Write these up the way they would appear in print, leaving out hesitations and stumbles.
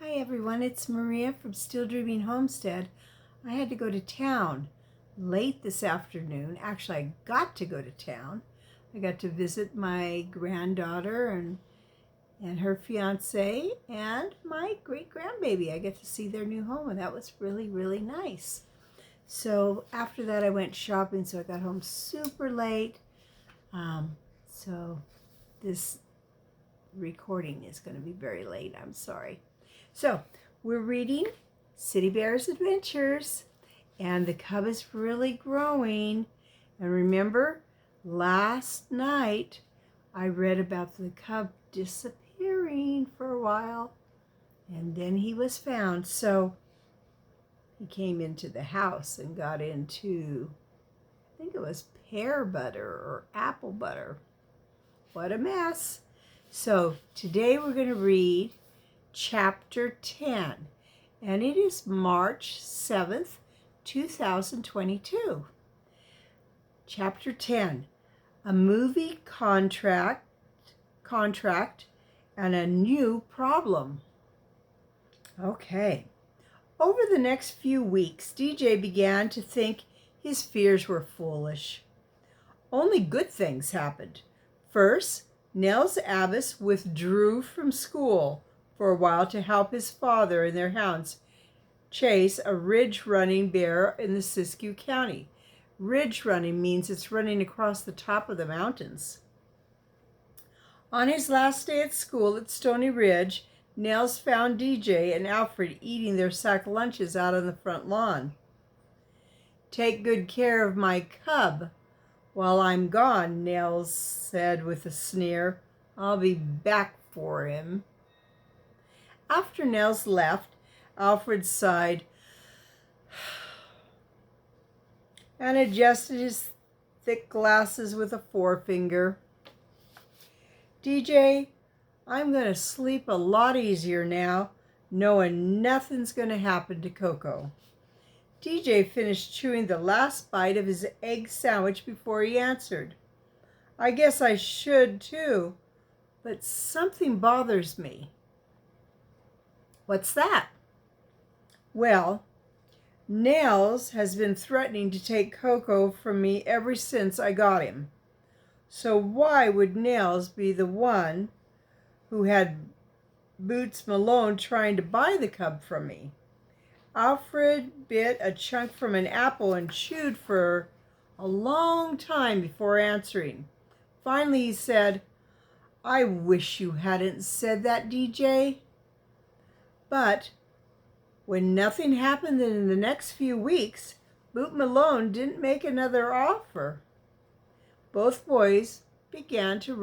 Hi everyone, it's Maria from Still Dreaming Homestead. I had to go to town late this afternoon. Actually, I got to go to town. I got to visit my granddaughter and her fiance and my great grandbaby. I get to see their new home, and that was really, really nice. So after that, I went shopping, so I got home super late. So this recording is going to be very late. I'm sorry. So we're reading City Bear's Adventures, and the cub is really growing. And remember, last night I read about the cub disappearing for a while, and then he was found. So he came into the house and got into, I think it was pear butter or apple butter. What a mess. So today we're going to read Chapter 10, and it is March 7th, 2022. Chapter 10, a movie contract and a new problem. Okay. Over the next few weeks, DJ began to think his fears were foolish. Only good things happened. First, Nels Abbas withdrew from school for a while to help his father and their hounds chase a ridge-running bear in the Siskiyou County. Ridge running means it's running across the top of the mountains. On his last day at school at Stony Ridge, Nels found DJ and Alfred eating their sack lunches out on the front lawn. "Take good care of my cub while I'm gone," Nels said with a sneer. "I'll be back for him." After Nels left, Alfred sighed and adjusted his thick glasses with a forefinger. "DJ, I'm going to sleep a lot easier now, knowing nothing's going to happen to Coco." DJ finished chewing the last bite of his egg sandwich before he answered. "I guess I should too, but something bothers me." "What's that?" "Well, Nels has been threatening to take Coco from me ever since I got him. So why would Nels be the one who had Boots Malone trying to buy the cub from me?" Alfred bit a chunk from an apple and chewed for a long time before answering. Finally he said, "I wish you hadn't said that, DJ. But when nothing happened in the next few weeks, Boot Malone didn't make another offer." Both boys began to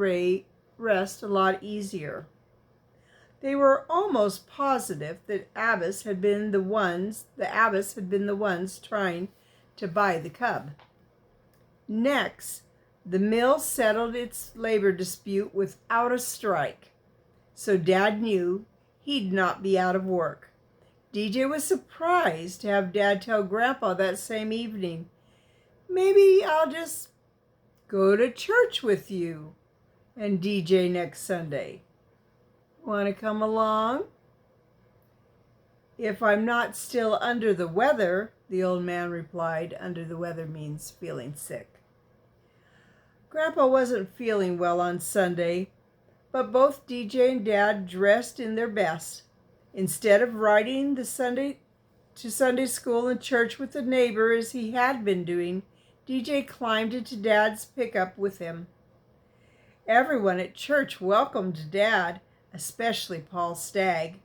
rest a lot easier. They were almost positive that the Abbas had been the ones trying to buy the cub. Next, the mill settled its labor dispute without a strike, so Dad knew he'd not be out of work. DJ was surprised to have Dad tell Grandpa that same evening, "Maybe I'll just go to church with you and DJ next Sunday. Want to come along?" "If I'm not still under the weather," the old man replied. Under the weather means feeling sick. Grandpa wasn't feeling well on Sunday, but both DJ and Dad dressed in their best. Instead of riding to Sunday school and church with the neighbor as he had been doing, DJ climbed into Dad's pickup with him. Everyone at church welcomed Dad, especially Paul Stagg.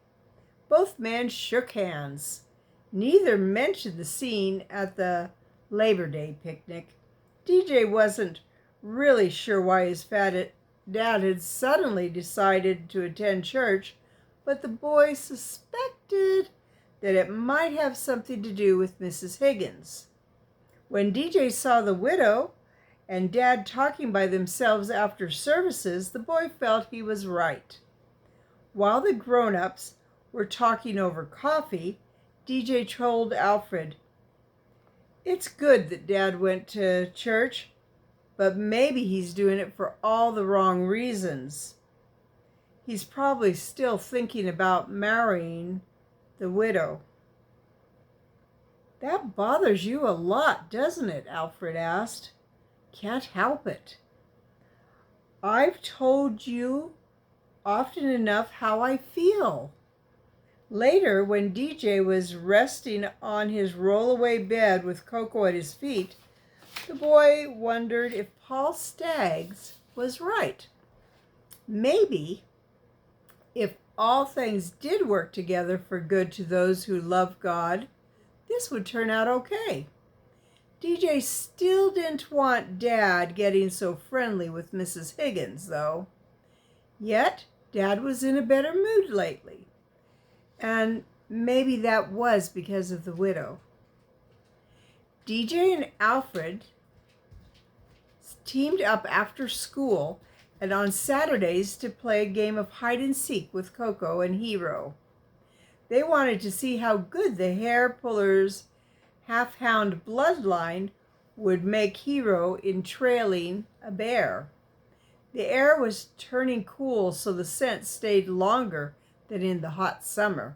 Both men shook hands. Neither mentioned the scene at the Labor Day picnic. DJ wasn't really sure why his fat dad had suddenly decided to attend church, but the boy suspected that it might have something to do with Mrs. Higgins. When DJ saw the widow and Dad talking by themselves after services, the boy felt he was right. While the grown-ups were talking over coffee, DJ told Alfred, "It's good that Dad went to church, but maybe he's doing it for all the wrong reasons." He's probably still thinking about marrying the widow. That bothers you a lot, doesn't it? Alfred asked. Can't help it. I've told you often enough how I feel. Later, when DJ was resting on his roll-away bed with Coco at his feet, the boy wondered if Paul Staggs was right. Maybe if all things did work together for good to those who love God, this would turn out okay. DJ still didn't want Dad getting so friendly with Mrs. Higgins, though. Yet, Dad was in a better mood lately, and maybe that was because of the widow. DJ and Alfred teamed up after school and on Saturdays to play a game of hide and seek with Coco and Hero. They wanted to see how good the hair puller's half-hound bloodline would make Hero in trailing a bear. The air was turning cool, so the scent stayed longer than in the hot summer.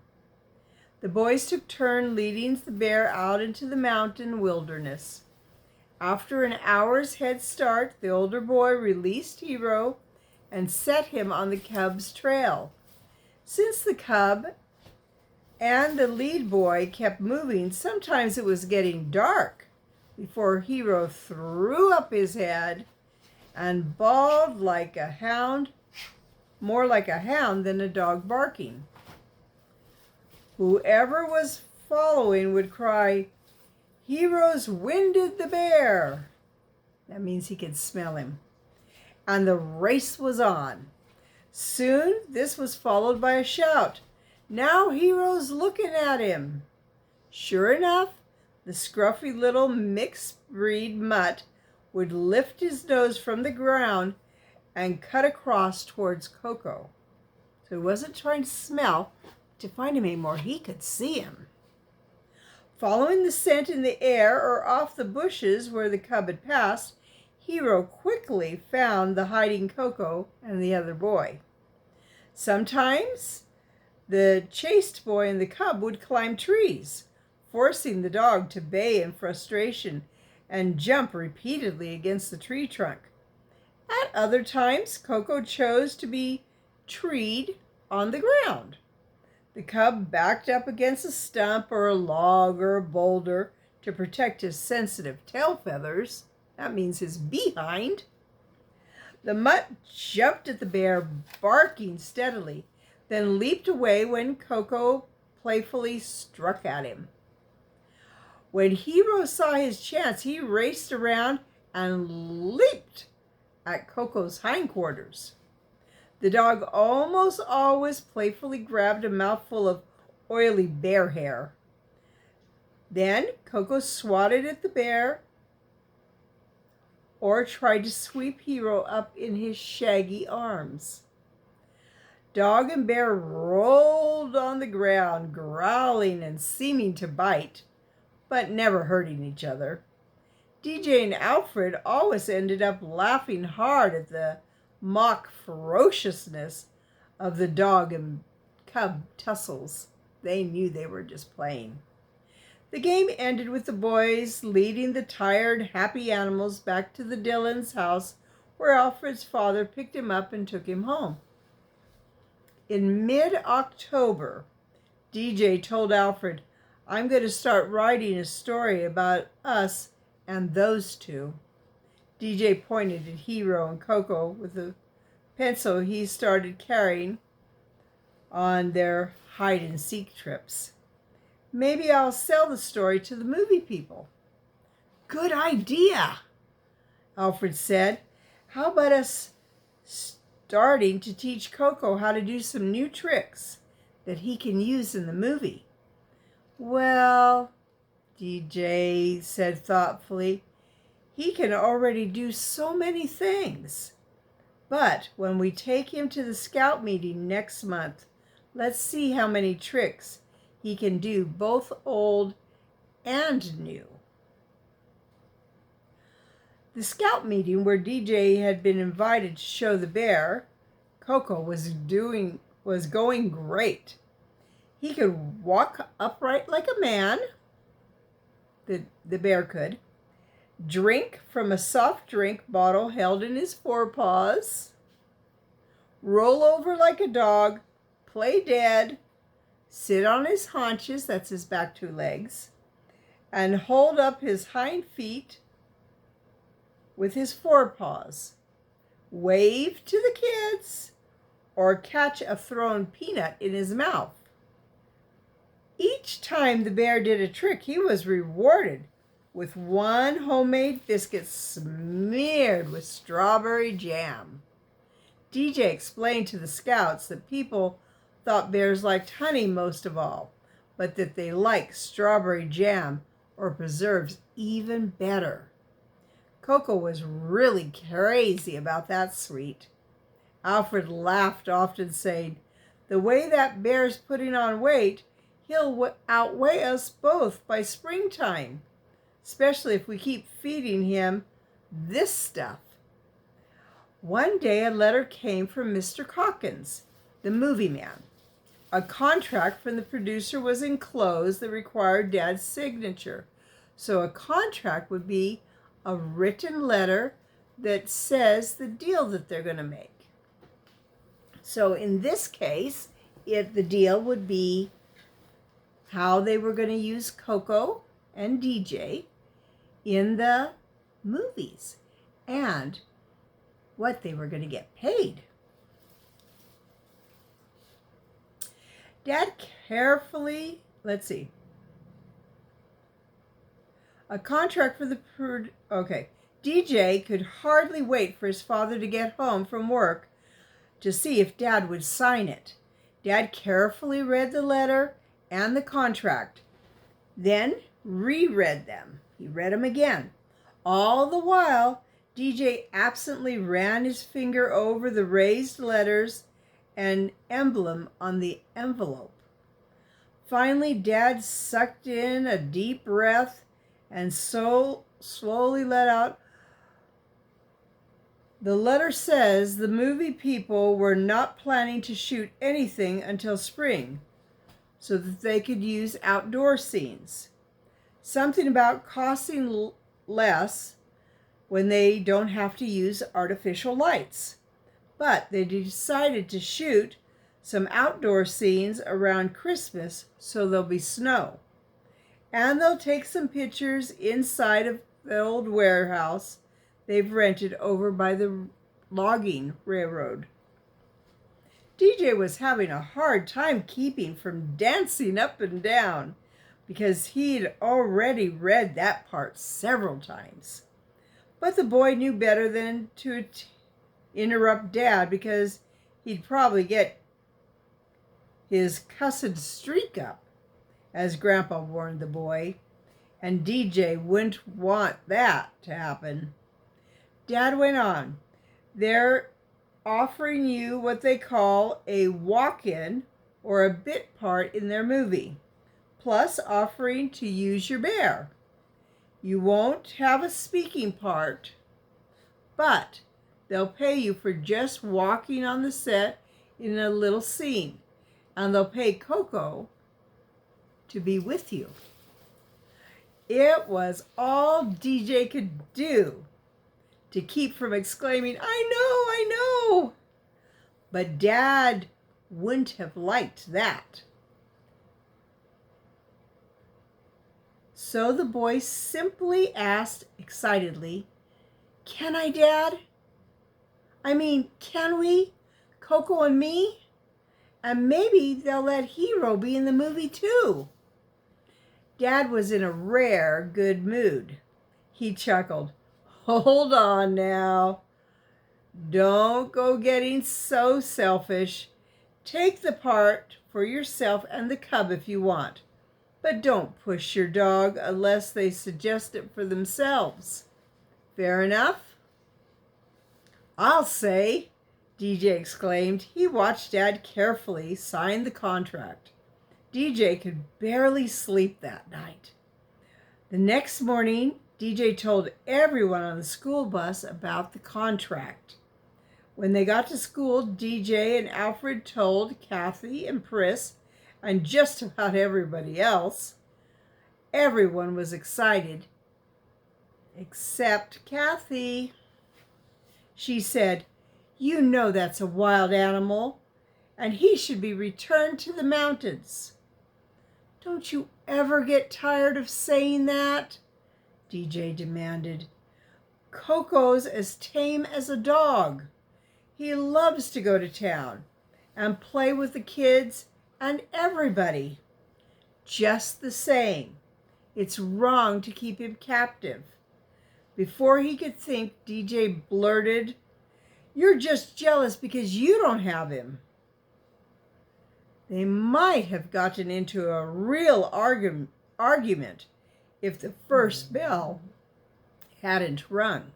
The boys took turns leading the bear out into the mountain wilderness. After an hour's head start, the older boy released Hero and set him on the cub's trail. Since the cub and the lead boy kept moving, sometimes it was getting dark before Hero threw up his head and bawled like a hound, more like a hound than a dog barking. Whoever was following would cry, "Hero's winded the bear." That means he could smell him. And the race was on. Soon this was followed by a shout, "Now Hero's looking at him." Sure enough, the scruffy little mixed breed mutt would lift his nose from the ground and cut across towards Coco. So he wasn't trying to smell to find him anymore. He could see him. Following the scent in the air or off the bushes where the cub had passed, Hero quickly found the hiding Coco and the other boy. Sometimes the chased boy and the cub would climb trees, forcing the dog to bay in frustration and jump repeatedly against the tree trunk. At other times, Coco chose to be treed on the ground. The cub backed up against a stump or a log or a boulder to protect his sensitive tail feathers. That means his behind. The mutt jumped at the bear, barking steadily, then leaped away when Coco playfully struck at him. When Hero saw his chance, he raced around and leaped at Coco's hindquarters. The dog almost always playfully grabbed a mouthful of oily bear hair. Then Coco swatted at the bear or tried to sweep Hero up in his shaggy arms. Dog and bear rolled on the ground, growling and seeming to bite, but never hurting each other. DJ and Alfred always ended up laughing hard at the mock ferociousness of the dog and cub tussles. They knew they were just playing. The game ended with the boys leading the tired, happy animals back to the Dillons' house, where Alfred's father picked him up and took him home. In mid-October, DJ told Alfred, "I'm going to start writing a story about us and those two." DJ pointed at Hero and Coco with the pencil he started carrying on their hide-and-seek trips. "Maybe I'll sell the story to the movie people." "Good idea," Alfred said. "How about us starting to teach Coco how to do some new tricks that he can use in the movie?" "Well," DJ said thoughtfully, "he can already do so many things. But when we take him to the scout meeting next month, let's see how many tricks he can do, both old and new." The scout meeting, where DJ had been invited to show the bear, Coco was going great. He could walk upright like a man, the bear could, drink from a soft drink bottle held in his forepaws, roll over like a dog, play dead, sit on his haunches, that's his back two legs, and hold up his hind feet with his forepaws, wave to the kids, or catch a thrown peanut in his mouth. Each time the bear did a trick, he was rewarded with one homemade biscuit smeared with strawberry jam. DJ explained to the scouts that people thought bears liked honey most of all, but that they liked strawberry jam or preserves even better. Coco was really crazy about that sweet. Alfred laughed often, saying, "The way that bear's putting on weight, he'll outweigh us both by springtime, especially if we keep feeding him this stuff." One day a letter came from Mr. Calkins, the movie man. A contract from the producer was enclosed that required Dad's signature. So a contract would be a written letter that says the deal that they're going to make. So in this case, the deal would be how they were going to use Coco and DJ in the movies and what they were going to get paid. Dad carefully, a contract for the, DJ could hardly wait for his father to get home from work to see if Dad would sign it. Dad carefully read the letter and the contract, then reread them. He read them again. All the while, DJ absently ran his finger over the raised letters and emblem on the envelope. Finally, Dad sucked in a deep breath and so slowly let out. The letter says the movie people were not planning to shoot anything until spring so that they could use outdoor scenes. Something about costing less when they don't have to use artificial lights. But they decided to shoot some outdoor scenes around Christmas so there'll be snow. And they'll take some pictures inside of the old warehouse they've rented over by the logging railroad. DJ was having a hard time keeping from dancing up and down because he'd already read that part several times. But the boy knew better than to interrupt Dad because he'd probably get his cussed streak up, as Grandpa warned the boy, and DJ wouldn't want that to happen. Dad went on, "They're offering you what they call a walk-in or a bit part in their movie, plus offering to use your bear. You won't have a speaking part, but they'll pay you for just walking on the set in a little scene, and they'll pay Coco to be with you." It was all DJ could do to keep from exclaiming, I know. But Dad wouldn't have liked that. So the boy simply asked excitedly, "Can I, Dad? Can we? Coco and me? And maybe they'll let Hero be in the movie too." Dad was in a rare good mood. He chuckled. "Hold on now. Don't go getting so selfish. Take the part for yourself and the cub if you want, but don't push your dog unless they suggest it for themselves. Fair enough?" "I'll say," DJ exclaimed. He watched Dad carefully sign the contract. DJ could barely sleep that night. The next morning, DJ told everyone on the school bus about the contract. When they got to school, DJ and Alfred told Kathy and Pris, and just about everybody else. Everyone was excited, except Kathy. She said, "You know that's a wild animal, and he should be returned to the mountains." "Don't you ever get tired of saying that?" DJ demanded. "Coco's as tame as a dog. He loves to go to town and play with the kids and everybody. Just the same, it's wrong to keep him captive." Before he could think, DJ blurted, "You're just jealous because you don't have him." They might have gotten into a real argument if the first bell hadn't rung.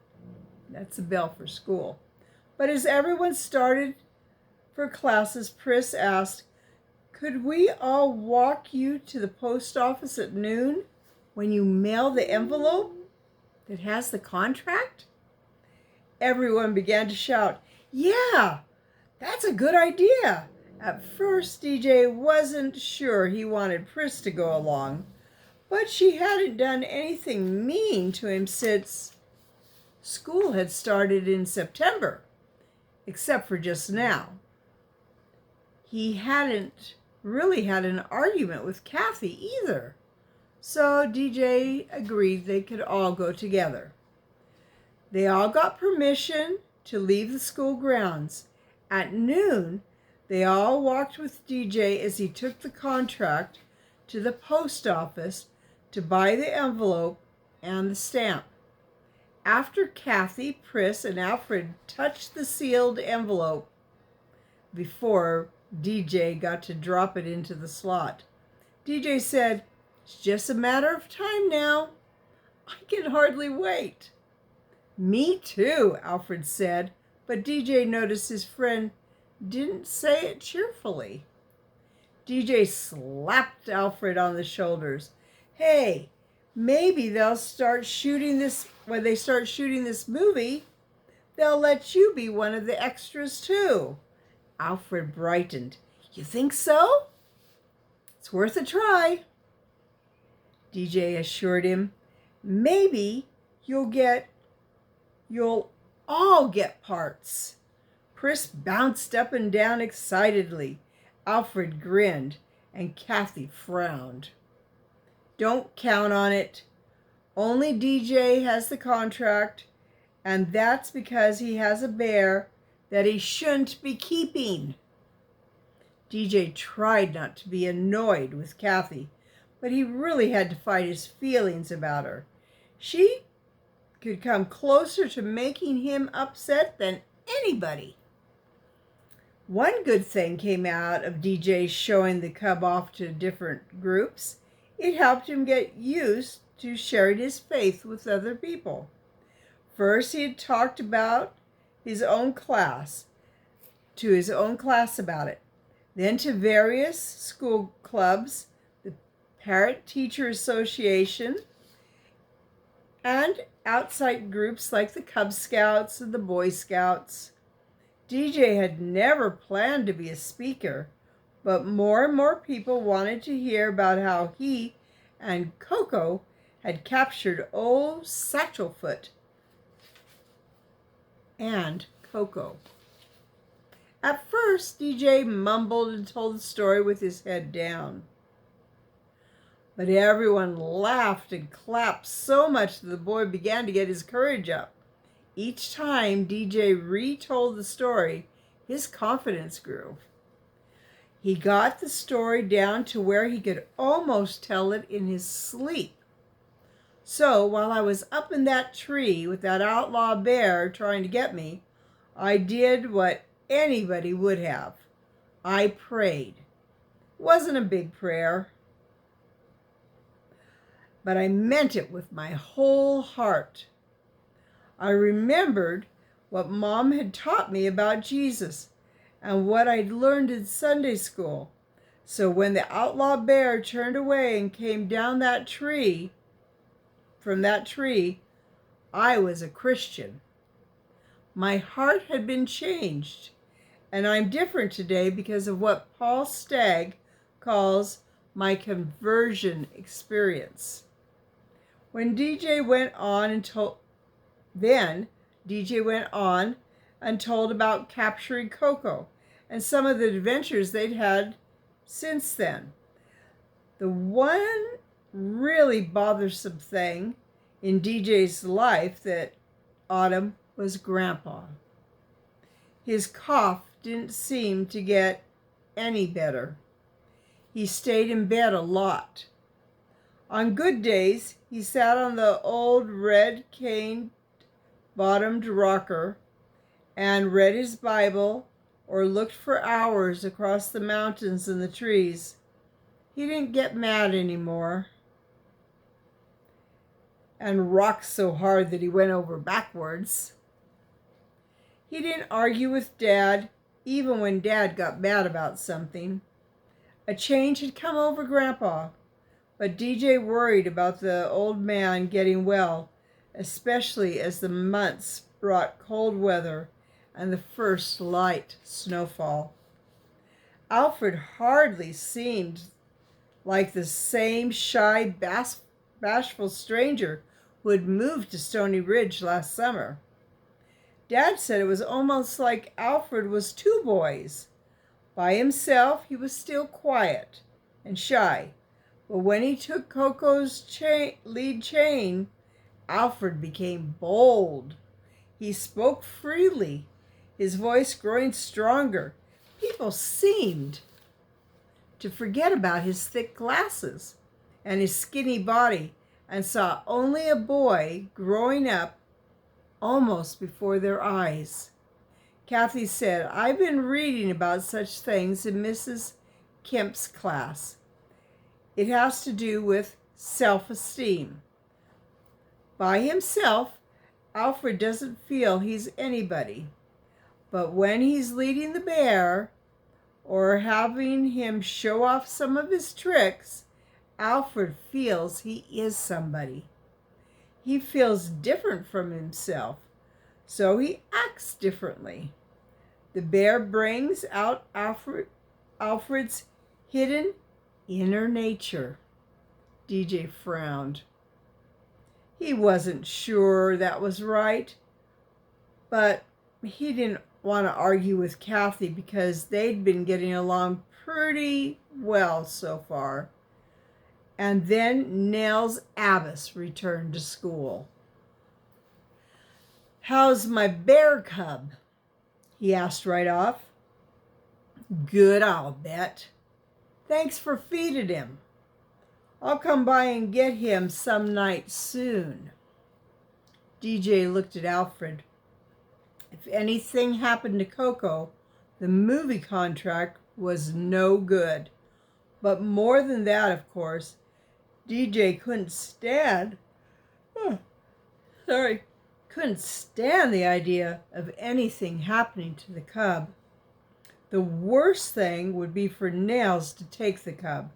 That's the bell for school. But as everyone started for classes, Pris asked, "Could we all walk you to the post office at noon when you mail the envelope that has the contract?" Everyone began to shout, "Yeah, that's a good idea." At first, DJ wasn't sure he wanted Pris to go along, but she hadn't done anything mean to him since school had started in September, except for just now. He hadn't really had an argument with Kathy either, so DJ agreed they could all go together. They all got permission to leave the school grounds. At noon, they all walked with DJ as he took the contract to the post office to buy the envelope and the stamp. After Kathy, Pris, and Alfred touched the sealed envelope before DJ got to drop it into the slot, DJ said, "It's just a matter of time now. I can hardly wait." "Me too," Alfred said, but DJ noticed his friend didn't say it cheerfully. DJ slapped Alfred on the shoulders. "Hey, maybe they'll start shooting this, when they start shooting this movie, they'll let you be one of the extras too." Alfred brightened. "You think so?" "It's worth a try," DJ assured him. "Maybe you'll all get parts." Pris bounced up and down excitedly. Alfred grinned, and Kathy frowned. "Don't count on it. Only DJ has the contract, and that's because he has a bear that he shouldn't be keeping." DJ tried not to be annoyed with Kathy, but he really had to fight his feelings about her. She could come closer to making him upset than anybody. One good thing came out of DJ showing the cub off to different groups. It helped him get used to sharing his faith with other people. First, he had talked about his own class, to his own class about it. Then to various school clubs, the Parent Teacher Association, and outside groups like the Cub Scouts and the Boy Scouts. DJ had never planned to be a speaker, but more and more people wanted to hear about how he and Coco had captured old Satchelfoot and Coco. At first, DJ mumbled and told the story with his head down. But everyone laughed and clapped so much that the boy began to get his courage up. Each time DJ retold the story, his confidence grew. He got the story down to where he could almost tell it in his sleep. "So while I was up in that tree with that outlaw bear trying to get me, I did what anybody would have. I prayed. It wasn't a big prayer, but I meant it with my whole heart. I remembered what Mom had taught me about Jesus and what I'd learned in Sunday school. So when the outlaw bear turned away and came down from that tree, I was a Christian. My heart had been changed, and I'm different today because of what Paul Stagg calls my conversion experience. When DJ went on and told, then DJ went on and told about capturing Coco and some of the adventures they'd had since then. The one really bothersome thing in DJ's life that autumn was Grandpa. His cough didn't seem to get any better. He stayed in bed a lot. On good days, he sat on the old red cane-bottomed rocker and read his Bible or looked for hours across the mountains and the trees. He didn't get mad anymore and rocked so hard that he went over backwards. He didn't argue with Dad, even when Dad got mad about something. A change had come over Grandpa, but DJ worried about the old man getting well, especially as the months brought cold weather and the first light snowfall. Alfred hardly seemed like the same shy, bashful stranger who had moved to Stony Ridge last summer. Dad said it was almost like Alfred was two boys. By himself, he was still quiet and shy, but when he took Coco's lead chain, Alfred became bold. He spoke freely, his voice growing stronger. People seemed to forget about his thick glasses and his skinny body and saw only a boy growing up almost before their eyes. Kathy said, "I've been reading about such things in Mrs. Kemp's class. It has to do with self-esteem. By himself, Alfred doesn't feel he's anybody. But when he's leading the bear or having him show off some of his tricks, Alfred feels he is somebody. He feels different from himself, so he acts differently. The bear brings out Alfred's hidden inner nature." DJ frowned. He wasn't sure that was right, but he didn't want to argue with Kathy because they'd been getting along pretty well so far. And then Nels Abbas returned to school. "How's my bear cub?" he asked right off. "Good, I'll bet. Thanks for feeding him. I'll come by and get him some night soon." DJ looked at Alfred. If anything happened to Coco, the movie contract was no good. But more than that, of course, DJ couldn't stand the idea of anything happening to the cub. The worst thing would be for Nels to take the cub.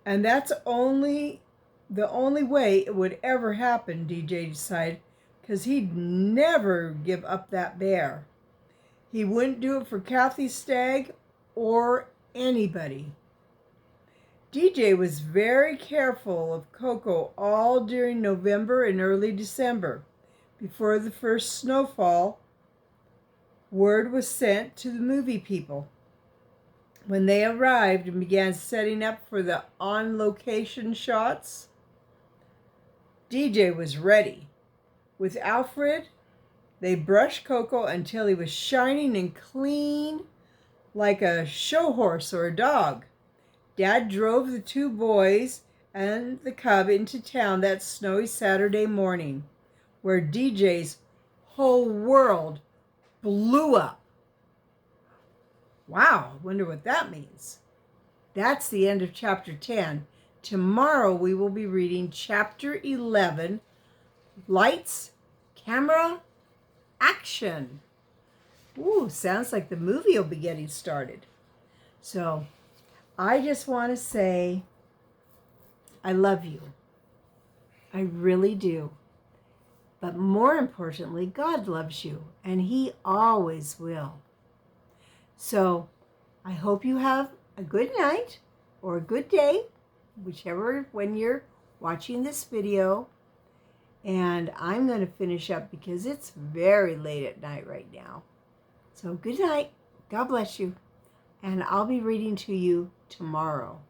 And that's the only way it would ever happen, DJ decided, because he'd never give up that bear. He wouldn't do it for Kathy Stagg or anybody. DJ was very careful of Coco all during November and early December. Before the first snowfall, word was sent to the movie people. When they arrived and began setting up for the on-location shots, DJ was ready. With Alfred, they brushed Coco until he was shining and clean like a show horse or a dog. Dad drove the two boys and the cub into town that snowy Saturday morning, where DJ's whole world blew up. Wow, wonder what that means. That's the end of chapter 10. Tomorrow we will be reading chapter 11, Lights, Camera, Action. Ooh, sounds like the movie will be getting started. So, I just want to say, I love you. I really do. But more importantly, God loves you, and He always will. So I hope you have a good night or a good day, whichever when you're watching this video. And I'm going to finish up because it's very late at night right now. So good night. God bless you. And I'll be reading to you tomorrow.